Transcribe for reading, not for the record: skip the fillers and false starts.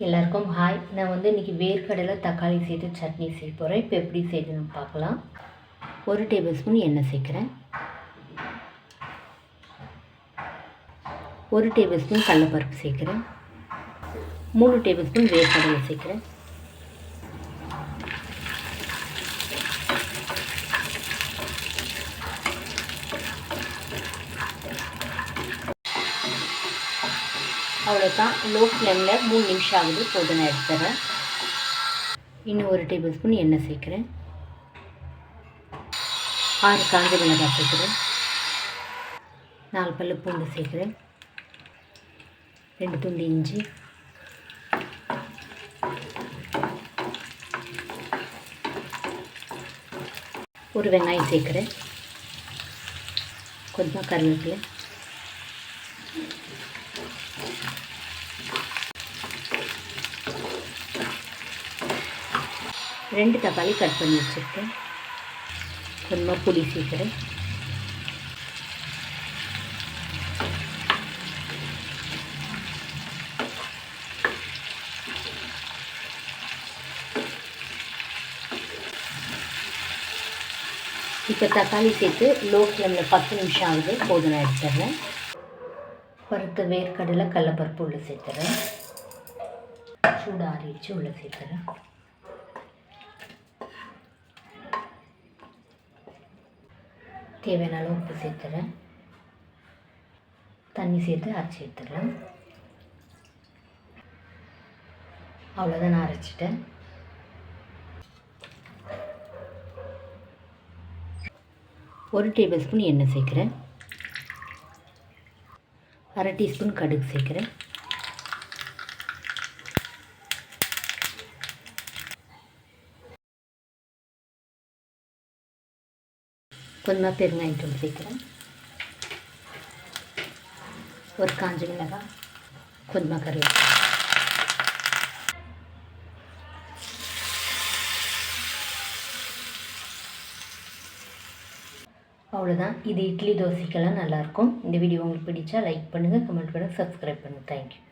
எல்லாருக்கும் ஹாய். நான் இன்றைக்கி வேர்க்கடலை தக்காளி சேர்த்து சட்னி செய்ய போகிறேன். இப்போ எப்படி செய்யணும்னு பார்க்கலாம். 1 டேபிள் ஸ்பூன் எண்ணெய் சேர்க்குறேன். 1 டேபிள் ஸ்பூன் கடலைப்பருப்பு சேர்க்குறேன். 3 டேபிள் ஸ்பூன் வேர்க்கடலை சேர்க்குறேன். அவ்வளோதான். லோ ஃப்ளேமில் 3 நிமிஷம் ஆகுது. போதும், நான் எடுத்துறேன். இன்னும் 1 டேபிள் ஸ்பூன் எண்ணெய் சேர்க்குறேன். 6 காஞ்ச மிளகாய் சேர்க்குறேன். 4 பல்லு பூண்டு சேர்க்குறேன். 2 துண்டு இஞ்சி, ஒரு வெங்காயம் சேர்க்குறேன். கொஞ்சமாக கருவேப்பிலை, ரெண்டு தக்காளி கட் பண்ணி வச்சுருக்கேன். கொஞ்சமாக புளி சேர்க்குறேன். இப்போ தக்காளி சேர்த்து லோ ஃப்ளேமில் 10 நிமிஷம் ஆகுது. போதும், நான் எடுத்துடுறேன். வறுத்த வேர்க்கடலை கடலைப்பருப்பு உள்ளே சேர்த்துறேன். சூடு ஆறிடுச்சு, உள்ளே சேர்த்துறேன். தேவையான அளவு உப்பு சேர்த்துறேன். தண்ணி சேர்த்து அரைச்சி எடுத்துடலாம். அவ்வளோதான், நான் அரைச்சிட்டேன். ஒரு டேபிள் ஸ்பூன் எண்ணெய் சேர்க்குறேன். 1/2 டீஸ்பூன் கடுகு சேர்க்குறேன். கொஞ்சமாக பெருங்காயத்தூள் சேர்க்குறேன். ஒரு காஞ்ச மிளகாய், கொஞ்சமாக கருவேப்பிலை. அவ்வளோதான். இது இட்லி தோசைக்கெல்லாம் நல்லாயிருக்கும். இந்த வீடியோ உங்களுக்கு பிடிச்சா லைக் பண்ணுங்கள், கமெண்ட் பண்ணுங்கள், சப்ஸ்கிரைப் பண்ணுங்கள். தேங்க்யூ.